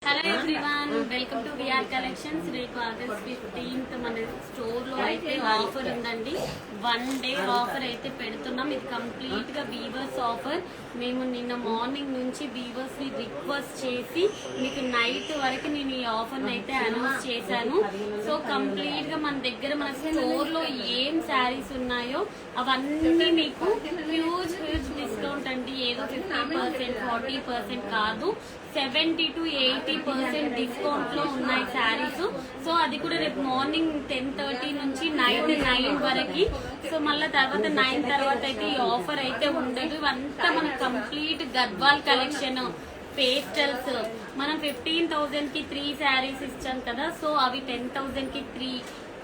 Hello everyone, welcome to VR collections. రేపు August 15th మన store లో అయితే ఆఫర్ ఉందండి. 1 డే ఆఫర్ అయితే పెడుతున్నాం. ఇది కంప్లీట్ గా వీవర్స్ ఆఫర్. మేము నిన్న మార్నింగ్ నుంచి వీవర్స్ ని రిక్వెస్ట్ చేసి మీకు నైట్ వరకు నేను ఈ ఆఫర్ అయితే అనౌన్స్ చేశాను. సో కంప్లీట్ గా మన దగ్గర మన స్టోర్ లో ఏం శారీస్ ఉన్నాయో అవన్నీ మీకు హ్యూజ్ డిస్కౌంట్ అండి. ఏదో 50%, 40% కాదు, 70 to 80% డిస్కౌంట్ లో ఉన్నాయి శారీస్. సో అది కూడా రేపు మార్నింగ్ 10:30 నుంచి నైట్ 9 వరకు. సో మళ్ళీ తర్వాత 9 తర్వాత అయితే ఈ ఆఫర్ అయితే ఉండదు. ఇవంతా మన కంప్లీట్ గద్వాల్ కలెక్షన్, పేస్టల్స్. మనం 15,000 కి 3 శారీస్ ఇచ్చాం కదా, సో అవి 10,000 కి 3.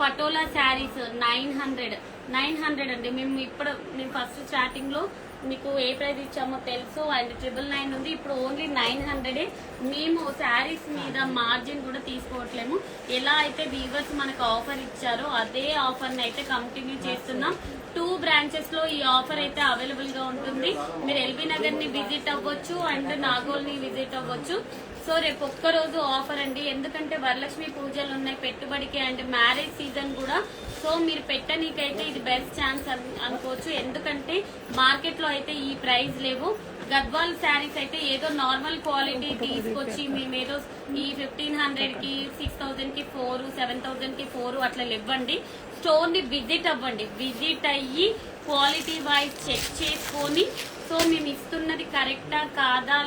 పటోలా శారీస్ 900 అండి. మేము ఫస్ట్ స్టార్టింగ్ లో మీకు ఏ ప్రైస్ ఇచ్చామో తెలుసు. అండ్ 999 ఉంది, ఇప్పుడు ఓన్లీ 900. మేము శారీస్ మీద మార్జిన్ కూడా తీసుకోవట్లేము. ఎలా అయితే వీవర్స్ మనకు ఆఫర్ ఇచ్చారో అదే ఆఫర్ ని అయితే కంటిన్యూ చేస్తున్నాం. 2 బ్రాంచెస్ లో ఈ ఆఫర్ అయితే అవైలబుల్ గా ఉంటుంది. మీరు ఎల్బీ నగర్ ని విజిట్ అవ్వచ్చు అండ్ నాగోల్ ని విజిట్ అవ్వచ్చు. సో రేపు ఒక్కరోజు ఆఫర్ అండి, ఎందుకంటే వరలక్ష్మి పూజలు ఉన్నాయి పెట్టుబడికి అండ్ మ్యారేజ్ సీజన్ కూడా. సో మీరు పెట్టనీకైతే ఇది బెస్ట్ ఛాన్స్ అనుకోవచ్చు, ఎందుకంటే మార్కెట్ లో అయితే ఈ ప్రైస్ లేవు. గద్వాల్ శారీస్ అయితే ఏదో నార్మల్ క్వాలిటీ తీసుకొచ్చి మేమేదో ఈ 1500 కి 6000 కి 4, 7000 కి 4 అట్లా ఇవ్వండి. స్టోర్ ని విజిట్ అవ్వండి, విజిట్ అయ్యి క్వాలిటీ వైజ్ చెక్ చేసుకొని సో మేము ఇస్తున్నది కరెక్టా కాదా,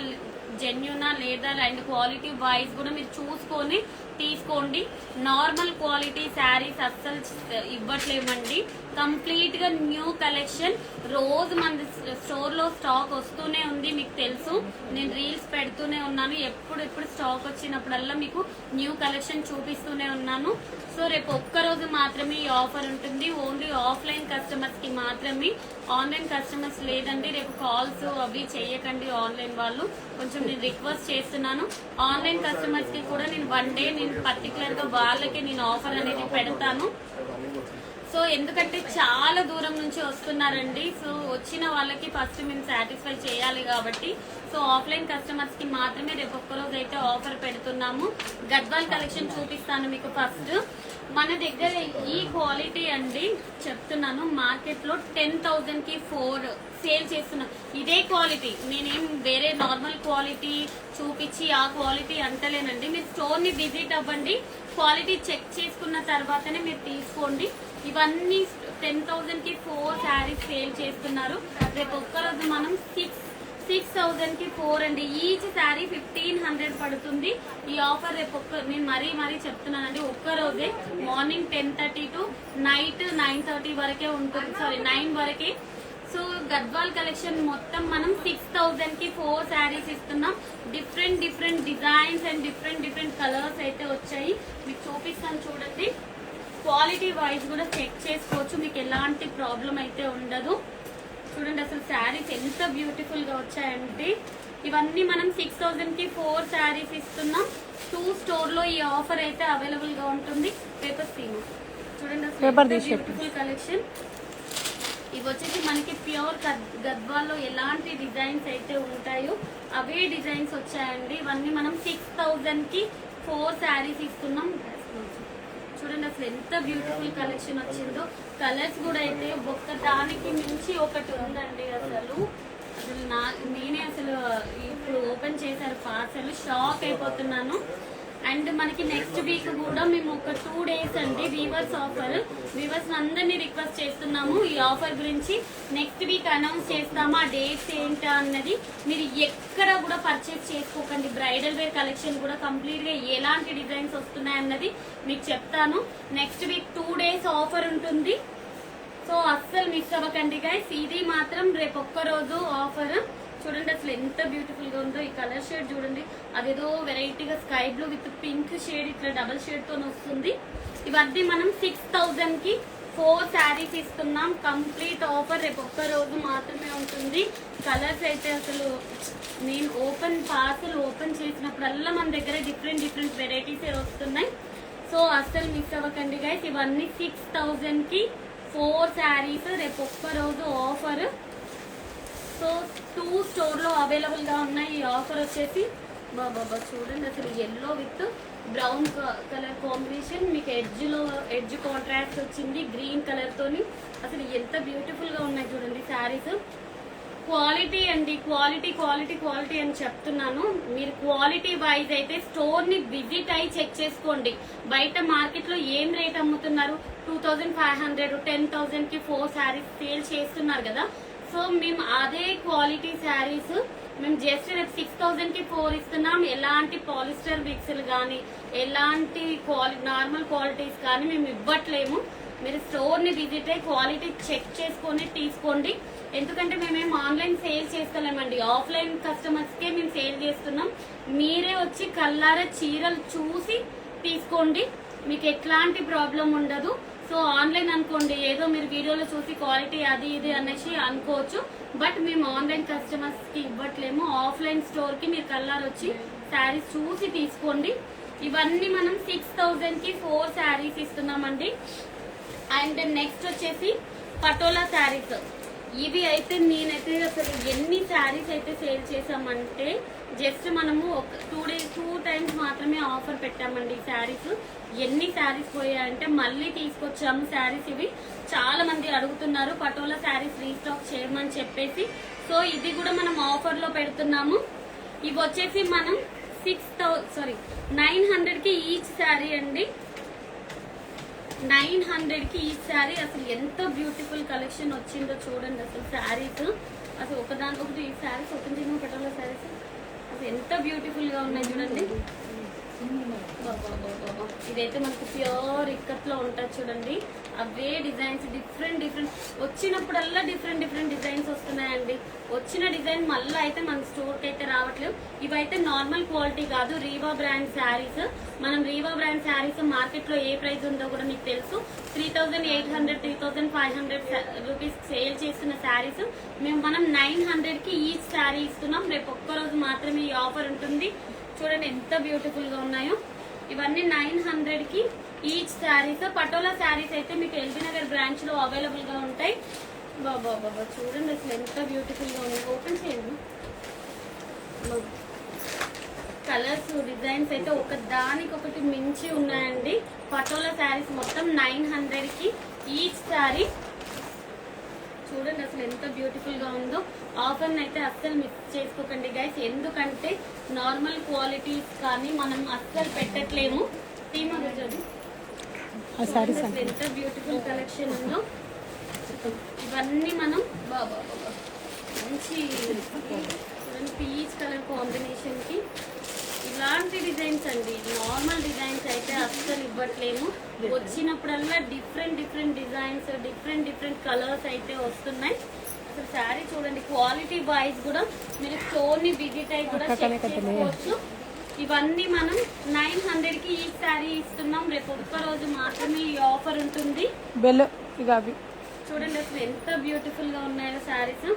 జెన్యునా లేదా, అండ్ క్వాలిటీ వైజ్ కూడా మీరు చూసుకొని తీసుకోండి. నార్మల్ క్వాలిటీ శారీస్ అస్సలు ఇవ్వట్లేమండి. కంప్లీట్ గా న్యూ కలెక్షన్ రోజు మన స్టోర్ లో స్టాక్ వస్తూనే ఉంది, మీకు తెలుసు. నేను రీల్స్ పెడుతూనే ఉన్నాను, ఎప్పుడు స్టాక్ వచ్చినప్పుడల్లా మీకు న్యూ కలెక్షన్ చూపిస్తూనే ఉన్నాను. సో రేపు ఒక్కరోజు మాత్రమే ఈ ఆఫర్ ఉంటుంది, ఓన్లీ ఆఫ్లైన్ కస్టమర్స్ కి మాత్రమే. ఆన్లైన్ కస్టమర్స్ లేదండి, రేపు కాల్స్ అవి చేయకండి. ఆన్లైన్ వాళ్ళు కొంచెం నేను రిక్వెస్ట్ చేస్తున్నాను. ఆన్లైన్ కస్టమర్స్ కి కూడా నేను 1 డే నేను పర్టికులర్ గా వాళ్ళకి నేను ఆఫర్ అనేది పెడతాను. సో ఎందుకంటే చాలా దూరం నుంచి వస్తున్నారండి. సో వచ్చిన వాళ్ళకి ఫస్ట్ మేము సాటిస్ఫై చేయాలి కాబట్టి సో ఆఫ్లైన్ కస్టమర్స్ కి మాత్రమే రేపు ఒక్కరోజు అయితే ఆఫర్ పెడుతున్నాము. గద్వాల్ కలెక్షన్ చూపిస్తాను మీకు. ఫస్ట్ మన దగ్గర ఈ క్వాలిటీ అండి చెప్తున్నాను, మార్కెట్ లో 10,000 కి 4 సేల్ చేస్తున్నాం. ఇదే క్వాలిటీ, నేనేం వేరే నార్మల్ క్వాలిటీ చూపించి ఆ క్వాలిటీ అంటలేనండి. మీరు స్టోర్ ని విజిట్ అవ్వండి, క్వాలిటీ చెక్ చేసుకున్న తర్వాతనే మీరు తీసుకోండి. ఇవన్నీ 10,000 కి 4 శారీస్ సేల్ చేస్తున్నారు. రేపు ఒక్కరోజు మనం 6,000 కి 4 అండి. ఈచ్ శారీ 1500 పడుతుంది. ఈ ఆఫర్ రేపు నేను మరీ చెప్తున్నానండి, ఒక్కరోజే మార్నింగ్ 10:30 టు నైట్ 9:30 వరకే ఉంటుంది, సారీ 9 వరకే. సో గద్వాల్ కలెక్షన్ మొత్తం మనం 6,000 కి 4 శారీస్ ఇస్తున్నాం. Different designs and different colours అయితే వచ్చాయి, మీకు చూపిస్తాను చూడండి. క్వాలిటీ వైజ్ కూడా చెక్ చేసుకోవచ్చు, మీకు ఎలాంటి ప్రాబ్లం అయితే ఉండదు. చూడండి అసలు శారీస్ ఎంత బ్యూటిఫుల్ గా వచ్చాయంటే. ఇవన్నీ మనం 6,000 కి 4 శారీస్ ఇస్తున్నాం. 2 స్టోర్ లో ఈ ఆఫర్ అయితే అవైలబుల్ గా ఉంటుంది. పేపర్ సీన్ చూడండి అసలు బ్యూటిఫుల్ కలెక్షన్. ఇవి వచ్చేసి మనకి ప్యూర్ గద్వాల్లో ఎలాంటి డిజైన్స్ అయితే ఉంటాయో అవే డిజైన్స్ వచ్చాయండి. ఇవన్నీ మనం 6,000 కి 4 శారీస్ ఇస్తున్నాం. చూడండి అసలు ఎంత బ్యూటిఫుల్ కలెక్షన్ వచ్చిందో. కలర్స్ కూడా అయితే ఒక్కదానికి మించి ఒకటి ఉందండి. అసలు నేనే అసలు ఇప్పుడు ఓపెన్ చేశారు పార్సల్, షాక్ అయిపోతున్నాను. అండ్ మనకి నెక్స్ట్ వీక్ కూడా మేము ఒక 2 డేస్ అండి వీవర్స్ ఆఫర్. వీవర్స్ అందరినీ రిక్వెస్ట్ చేస్తున్నాము ఈ ఆఫర్ గురించి. నెక్స్ట్ వీక్ అనౌన్స్ చేస్తాము ఆ డేట్స్ ఏంటా అన్నది. మీరు ఎక్కడ కూడా పర్చేస్ చేసుకోకండి. బ్రైడల్ వేర్ కలెక్షన్ కూడా కంప్లీట్ గా ఎలాంటి డిజైన్స్ వస్తున్నాయి అన్నది మీకు చెప్తాను. నెక్స్ట్ వీక్ 2 డేస్ ఆఫర్ ఉంటుంది, సో అస్సలు మిస్ అవ్వకండి గైస్. ఇది మాత్రం రేపు ఒక్కరోజు ఆఫర్. చూడండి అసలు ఎంత బ్యూటిఫుల్ గా ఉందో. ఈ కలర్ షేడ్ చూడండి, అదేదో వెరైటీగా sky blue with pink shade, ఇట్లా డబల్ షేడ్ తో వస్తుంది. ఇవన్నీ మనం 6,000 కి 4 శారీస్ ఇస్తున్నాం. కంప్లీట్ ఆఫర్ రేపు ఒక్క రోజు మాత్రమే ఉంటుంది. కలర్స్ అయితే అసలు నేను పార్సల్ ఓపెన్ చేసినప్పుడల్లా మన దగ్గర డిఫరెంట్ వెరైటీస్ వస్తున్నాయి. సో అస్సలు మిస్ అవ్వకండి గైస్. ఇవన్నీ 6,000 కి 4 శారీస్ రేపు ఒక్క రోజు ఆఫర్. సో 2 స్టోర్ లో అవైలబుల్ గా ఉన్నాయి. ఈ ఆఫర్ వచ్చేసి బాబా చూడండి అసలు yellow with brown colour combination, మీకు ఎడ్జ్ కాంట్రాస్ట్ వచ్చింది గ్రీన్ కలర్ తోని. అసలు ఎంత బ్యూటిఫుల్ గా ఉన్నాయి చూడండి శారీస్. క్వాలిటీ అండి, క్వాలిటీ క్వాలిటీ క్వాలిటీ అని చెప్తున్నాను. మీరు క్వాలిటీ వైజ్ అయితే స్టోర్ ని విజిట్ అయి చెక్ చేసుకోండి. బయట మార్కెట్ లో ఏం రేట్ అమ్ముతున్నారు, 2500 10,000 కి 4 శారీస్ సేల్ చేస్తున్నారు కదా. సో మేము అదే క్వాలిటీ శారీస్ మేము జస్ట్ రేపు 6,000 కి 4 ఇస్తున్నాం. ఎలాంటి పాలిస్టర్ మిక్స్లు కానీ ఎలాంటి నార్మల్ క్వాలిటీస్ కానీ మేము ఇవ్వట్లేము. మీరు స్టోర్ ని విజిట్ అయ్యి క్వాలిటీ చెక్ చేసుకొని తీసుకోండి. ఎందుకంటే మేమేం ఆన్లైన్ సేల్ చేస్తలేమండి, ఆఫ్లైన్ కస్టమర్స్ కే మేము సేల్ చేస్తున్నాం. మీరే వచ్చి కల్లారా చీరలు చూసి తీసుకోండి, మీకు ఎట్లాంటి ప్రాబ్లం ఉండదు. సో ఆన్లైన్ అనుకోండి ఏదో మీరు వీడియోలో చూసి క్వాలిటీ అది ఇది అనేసి అనుకోవచ్చు, బట్ మేము ఆన్లైన్ కస్టమర్స్ కి ఇవ్వట్లేము. ఆఫ్లైన్ స్టోర్ కి మీరు కల్లారా వచ్చి శారీస్ చూసి తీసుకోండి. ఇవన్నీ మనం 6,000 కి 4 శారీస్ ఇస్తున్నామండి. అండ్ నెక్స్ట్ వచ్చేసి పటోలా శారీస్. ఇవి అయితే నేనైతే అసలు ఎన్ని శారీస్ అయితే సేల్ చేసామంటే జస్ట్ మనము ఒక 2 టైమ్స్ మాత్రమే ఆఫర్ పెట్టామండి. ఈ శారీస్ ఎన్ని శారీస్ పోయాయంటే మళ్ళీ తీసుకొచ్చాము శారీస్. ఇవి చాలా మంది అడుగుతున్నారు పటోలా శారీస్ రీస్టాక్ చేయమని చెప్పేసి. సో ఇది కూడా మనం ఆఫర్ లో పెడుతున్నాము. ఇవి వచ్చేసి మనం 900 కి ఈచ్ శారీ అండి, 900 కి ఈ శారీ. అసలు ఎంత బ్యూటిఫుల్ కలెక్షన్ వచ్చిందో చూడండి. అసలు శారీస్ అసలు ఒకదానికొకటి ఈ శారీస్ ఓపెన్ చేయడం పటోలా శారీస్ అసలు ఎంత బ్యూటిఫుల్ గా ఉన్నాయి చూడండి. ఇదైతే మనకు ప్యూర్ ఇక్కత్ లో ఉంటుంది చూడండి. అవే డిజైన్స్ డిఫరెంట్ వచ్చినప్పుడల్లా డిఫరెంట్ డిజైన్స్ వస్తున్నాయండి. వచ్చిన డిజైన్ మళ్ళీ అయితే మన స్టోర్ కి అయితే రావట్లేదు. ఇవైతే నార్మల్ క్వాలిటీ కాదు, రీవా బ్రాండ్ శారీస్. మనం రీవా బ్రాండ్ శారీస్ మార్కెట్ లో ఏ ప్రైస్ ఉందో కూడా మీకు తెలుసు. 3,800 3,500 రూపీస్ సేల్ చేస్తున్న శారీస్ మనం 900 కి ఈచ్ శారీ ఇస్తున్నాం. రేపు ఒక్కరోజు మాత్రమే ఈ ఆఫర్ ఉంటుంది. చూడండి ఎంత బ్యూటిఫుల్ గా ఉన్నాయో. ఇవన్నీ 900 కి ఈచ్ శారీస్. పటోలా శారీస్ అయితే మీకు ఎల్బీ నగర్ బ్రాంచ్ లో అవైలబుల్ గా ఉంటాయి. బాబా చూడండి అసలు ఎంత బ్యూటిఫుల్ గా ఉన్నాయి. ఓపెన్ చేయండి. కలర్స్ డిజైన్స్ అయితే ఒకదానికొకటి మించి ఉన్నాయండి. పటోలా శారీస్ మొత్తం 900 కి ఈచ్ శారీ. చూడండి అసలు ఎంత బ్యూటిఫుల్ గా ఉందో. ఆఫర్ అయితే అస్సలు మిస్ చేసుకోకండి గైస్, ఎందుకంటే నార్మల్ క్వాలిటీస్ కానీ మనం అస్సలు పెట్టట్లేము. ఎంత బ్యూటిఫుల్ కలెక్షన్ ఉందో. ఇవన్నీ మనం మంచి పీచ్ కలర్ కాంబినేషన్ కి ఇలాంటి డిజైన్స్ అండి. నార్మల్ డిజైన్స్ అయితే అస్సలు ఇవ్వట్లేము. వచ్చినప్పుడల్లా డిఫరెంట్ డిజైన్స్ డిఫరెంట్ కలర్స్ అయితే వస్తున్నాయి. అసలు శారీ చూడండి, క్వాలిటీ వైజ్ కూడా మీరు స్టోర్ ని విజిట్ అయి కూడా చెక్ చేసుకోవచ్చు. ఇవన్నీ మనం 900 కి ఈ శారీ ఇస్తున్నాం. రేపు ఒక్క రోజు మాత్రమే ఈ ఆఫర్ ఉంటుంది. చూడండి అసలు ఎంత బ్యూటిఫుల్ గా ఉన్నాయో saris.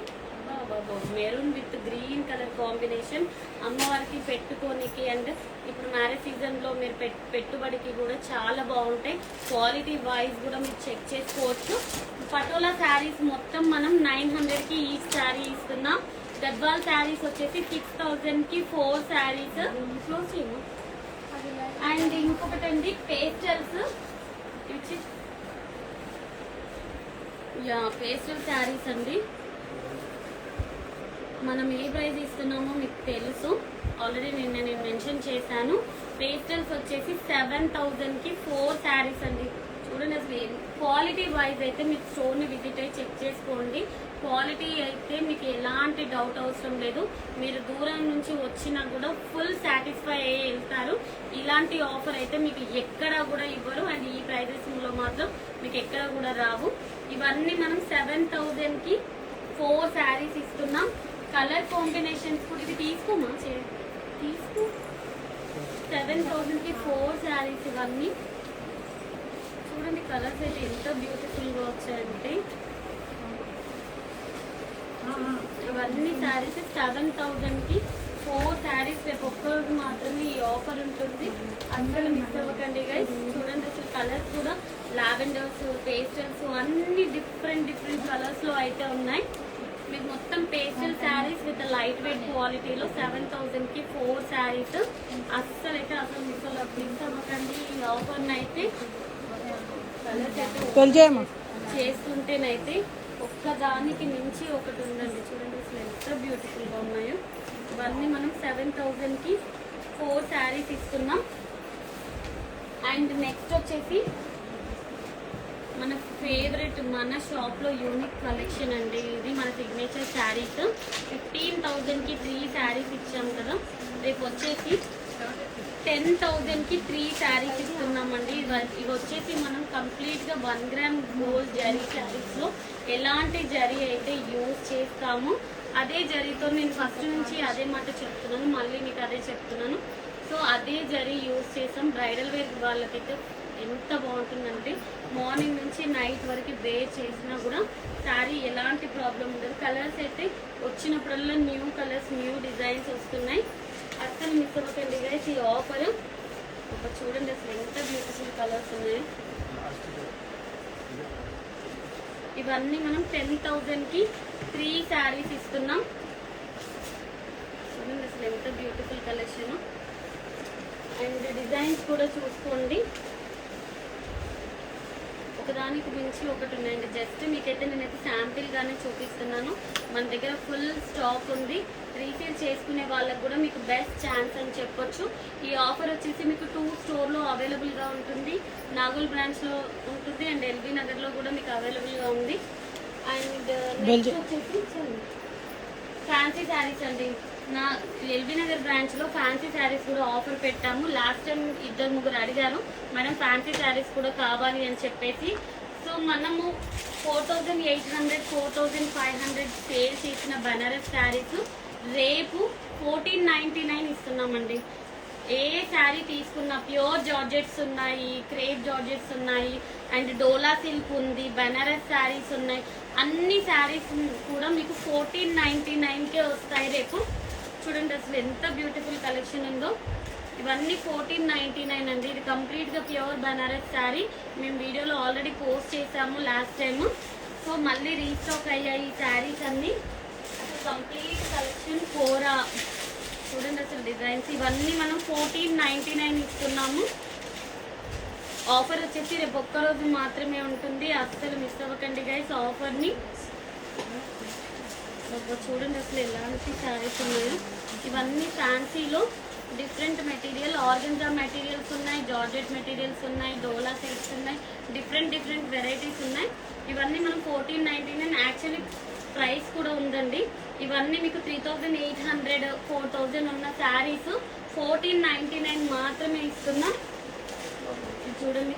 Maroon with green colour combination, అమ్మవారికి పెట్టుకోనికి అండ్ ఇప్పుడు మ్యారేజ్ సీజన్ లో మీరు పెట్టుబడికి కూడా చాలా బాగుంటాయి. క్వాలిటీ వైజ్ కూడా మీరు చెక్ చేసుకోవచ్చు. పటోలా శారీస్ మొత్తం మనం 900 కి ఈ శారీ ఇస్తున్నాం. గద్వాల్ శారీస్ వచ్చేసి 6,000 కి 4 శారీస్. అండ్ ఇంకొకటి అండి పేస్టల్స్, పేస్టల్ శారీస్ అండి. మనం ఏ ప్రైస్ ఇస్తున్నామో మీకు తెలుసు, ఆల్రెడీ నేను మెన్షన్ చేశాను. పేస్టల్స్ వచ్చేసి 7,000 కి 4 శారీస్ అండి. చూడండి అసలు క్వాలిటీ వైజ్ అయితే మీకు స్టోర్ ని విజిట్ అయ్యి చెక్ చేసుకోండి. క్వాలిటీ అయితే మీకు ఎలాంటి డౌట్ అవసరం లేదు. మీరు దూరం నుంచి వచ్చినా కూడా ఫుల్ సాటిస్ఫై అయ్యి వెళ్తారు. ఇలాంటి ఆఫర్ అయితే మీకు ఎక్కడా కూడా ఇవ్వరు. అండ్ ఈ ప్రైజెస్ లో మాత్రం మీకు ఎక్కడ కూడా రావు. ఇవన్నీ మనం 7,000 కి 4 శారీస్ ఇస్తున్నాం. కలర్ కాంబినేషన్స్ కూడా ఇది తీసుకోమా తీసుకో. 7,000 కి 4 శారీస్ ఇవన్నీ. చూడండి కలర్స్ అయితే ఎంత బ్యూటిఫుల్ గా వచ్చాయంటే. ఇవన్నీ శారీస్ 7,000 కి 4 శారీస్. రేపు ఒక్కరోజు మాత్రమే ఈ ఆఫర్ ఉంటుంది. అసలు మిస్ అవ్వకండి గైస్. చూడండి అసలు కలర్స్ కూడా లావెండర్స్, పేస్టల్స్ అన్ని డిఫరెంట్ కలర్స్ లో అయితే ఉన్నాయి. మీకు మొత్తం pastel saris with light weight క్వాలిటీలో 7000కి 4 శారీస్. అస్సలు మిస్ అవ్వకండి ఈ ఆఫర్ని అయితే. చేస్తుంటేనైతే ఒక్కదానికి మించి ఒకటి ఉందండి. చూడండి అసలు ఎంత బ్యూటిఫుల్గా ఉన్నాయో. ఇవన్నీ మనం 7000కి 4 శారీస్ ఇస్తున్నాం. అండ్ నెక్స్ట్ వచ్చేసి మన ఫేవరెట్ మన షాప్లో యూనిక్ కలెక్షన్ అండి. ఇది మన సిగ్నేచర్ శారీస్. 15,000కి 3 శారీస్ ఇచ్చాం కదా. రేపు వచ్చేసి 10,000కి 3 శారీస్ ఇస్తున్నామండి. ఇవి వచ్చేసి మనం కంప్లీట్గా 1 గ్రామ్ గోల్డ్ జరీ శారీస్లో ఎలాంటి జరీ అయితే యూజ్ చేస్తామో అదే జరీతో, నేను ఫస్ట్ నుంచి అదే మాట చెప్తున్నాను, మళ్ళీ మీకు అదే చెప్తున్నాను. సో అదే జరీ యూజ్ చేసాం. బ్రైడల్ వేర్ వాళ్ళకైతే ఎంత బాగుంటుందంటే మార్నింగ్ నుంచి నైట్ వరకు వేర్ చేసినా కూడా శారీ ఎలాంటి ప్రాబ్లం ఉండదు. కలర్స్ అయితే వచ్చినప్పుడల్లా న్యూ కలర్స్, న్యూ డిజైన్స్ వస్తున్నాయి. అస్సలు మిస్ అవ్వకండి గైస్ ఈ ఆఫర్. చూడండి అసలు ఎంత బ్యూటిఫుల్ కలర్స్ ఉన్నాయి. ఇవన్నీ మనం 10,000కి 3 శారీస్ ఇస్తున్నాం. చూడండి అసలు ఎంత బ్యూటిఫుల్ కలెక్షన్. అండ్ డిజైన్స్ కూడా చూసుకోండి, ఒకదానికి మించి ఒకటి ఉన్నాయండి. జస్ట్ మీకైతే నేనైతే శాంపిల్గానే చూపిస్తున్నాను. మన దగ్గర ఫుల్ స్టాక్ ఉంది. రీసేల్ చేసుకునే వాళ్ళకు కూడా మీకు బెస్ట్ ఛాన్స్ అని చెప్పొచ్చు. ఈ ఆఫర్ వచ్చేసి మీకు 2 స్టోర్లో అవైలబుల్గా ఉంటుంది. నాగోల్ బ్రాంచ్లో ఉంటుంది అండ్ ఎల్బీ నగర్లో కూడా మీకు అవైలబుల్గా ఉంది. అండ్ నెక్స్ట్ వచ్చేసి ఫ్యాన్సీ శారీస్ అండి. నా ఎల్బీ నగర్ బ్రాంచ్లో ఫ్యాన్సీ శారీస్ కూడా ఆఫర్ పెట్టాము. లాస్ట్ టైం 2-3 అడిగారు మేడం ఫ్యాన్సీ శారీస్ కూడా కావాలి అని చెప్పేసి. సో మనము 4,800, 4,500 సేల్ చేసిన బనారస్ శారీస్ రేపు 1499 ఇస్తున్నామండి. ఏ శారీ తీసుకున్న ప్యూర్ జార్జెట్స్ ఉన్నాయి, క్రేప్ జార్జెట్స్ ఉన్నాయి, అండ్ డోలా సిల్క్ ఉంది, బనారస్ శారీస్ ఉన్నాయి. అన్ని శారీస్ కూడా మీకు 1499కే వస్తాయి రేపు. చూడండి అసలు ఎంత బ్యూటిఫుల్ కలెక్షన్ ఉందో. ఇవన్నీ 1499 అండి. ఇది కంప్లీట్గా ప్యూర్ బనారస్ శారీ. మేము వీడియోలో ఆల్రెడీ పోస్ట్ చేసాము లాస్ట్ టైము. సో మళ్ళీ రీస్టాక్ అయ్యాయి ఈ శారీస్ అన్నీ. అసలు కంప్లీట్ కలెక్షన్ కోరా. చూడండి అసలు డిజైన్స్. ఇవన్నీ మనం 1499 ఇస్తున్నాము. ఆఫర్ వచ్చేసి రేపు ఒక్కరోజు మాత్రమే ఉంటుంది. అస్సలు మిస్ అవ్వకండి గైస్ ఆఫర్ని. చూడండి అసలు ఎలాంటి శారీస్ ఉన్నాయో. ఇవన్నీ ఫ్యాన్సీలో డిఫరెంట్ మెటీరియల్, ఆర్గంజా మెటీరియల్స్ ఉన్నాయి, జార్జెట్ మెటీరియల్స్ ఉన్నాయి, డోలా సిల్క్స్ ఉన్నాయి, డిఫరెంట్ వెరైటీస్ ఉన్నాయి. ఇవన్నీ మనం 1499. యాక్చువల్లీ ప్రైస్ కూడా ఉందండి. ఇవన్నీ మీకు 3,800, 4,000 ఉన్న శారీస్ 1499 మాత్రమే ఇస్తున్నాం. చూడండి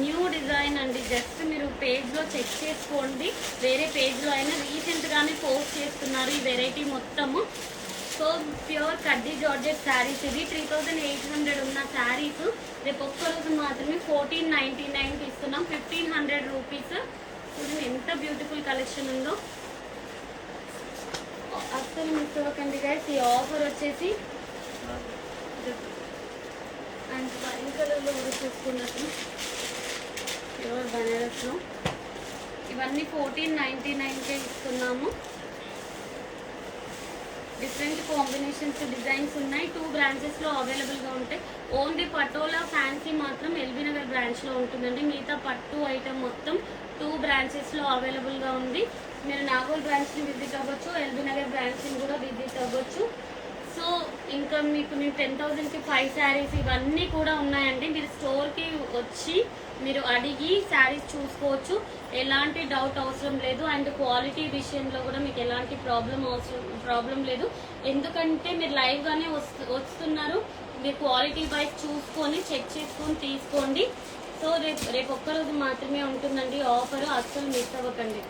న్యూ డిజైన్ అండి. జస్ట్ మీరు పేజ్లో చెక్ చేసుకోండి. వేరే పేజ్లో అయినా రీసెంట్గానే పోస్ట్ చేస్తున్నారు ఈ వెరైటీ మొత్తము. సో ప్యూర్ కడ్డీ జార్జెట్ శారీస్. ఇది 3,800 ఉన్న శారీస్ రేపు ఒక్కరోజు మాత్రమే 1499కి ఇస్తున్నాం. 1,500 రూపీస్. చూడండి ఎంత బ్యూటిఫుల్ కలెక్షన్ ఉందో. అస్సలు మిస్ అవ్వకండి గైస్ ఈ ఆఫర్ వచ్చేసి. అండ్ వైన్ కలర్లో కూడా చూసుకున్నట్టు ప్యూర్ బనారస్లో ఇవన్నీ 1499కే ఇస్తున్నాము. డిఫరెంట్ కాంబినేషన్స్, డిజైన్స్ ఉన్నాయి. 2 బ్రాంచెస్లో అవైలబుల్గా ఉంటాయి. ఓన్లీ పటోలా ఫ్యాన్సీ మాత్రం ఎల్బీ నగర్ బ్రాంచ్లో ఉంటుందండి. మిగతా పట్టు ఐటమ్ మొత్తం 2 బ్రాంచెస్లో అవైలబుల్గా ఉంది. మీరు నాగోల్ బ్రాంచ్ని విజిట్ అవ్వచ్చు, ఎల్బీ నగర్ బ్రాంచ్ని కూడా విజిట్ అవ్వచ్చు. సో ఇంకా మీకు నేను 10,000కి 5 శారీస్ ఇవన్నీ కూడా ఉన్నాయండి. మీరు స్టోర్కి వచ్చి మీరు అడిగి శారీస్ చూసుకోవచ్చు. ఎలాంటి డౌట్ అవసరం లేదు. అండ్ క్వాలిటీ విషయంలో కూడా మీకు ఎలాంటి ప్రాబ్లం లేదు. ఎందుకంటే మీరు లైవ్గానే వస్తున్నారు. మీరు క్వాలిటీ వైజ్ చూసుకొని చెక్ చేసుకొని తీసుకోండి. సో రేపు ఒక్కరోజు మాత్రమే ఉంటుందండి ఆఫర్. అస్సలు మిస్ అవ్వకండి.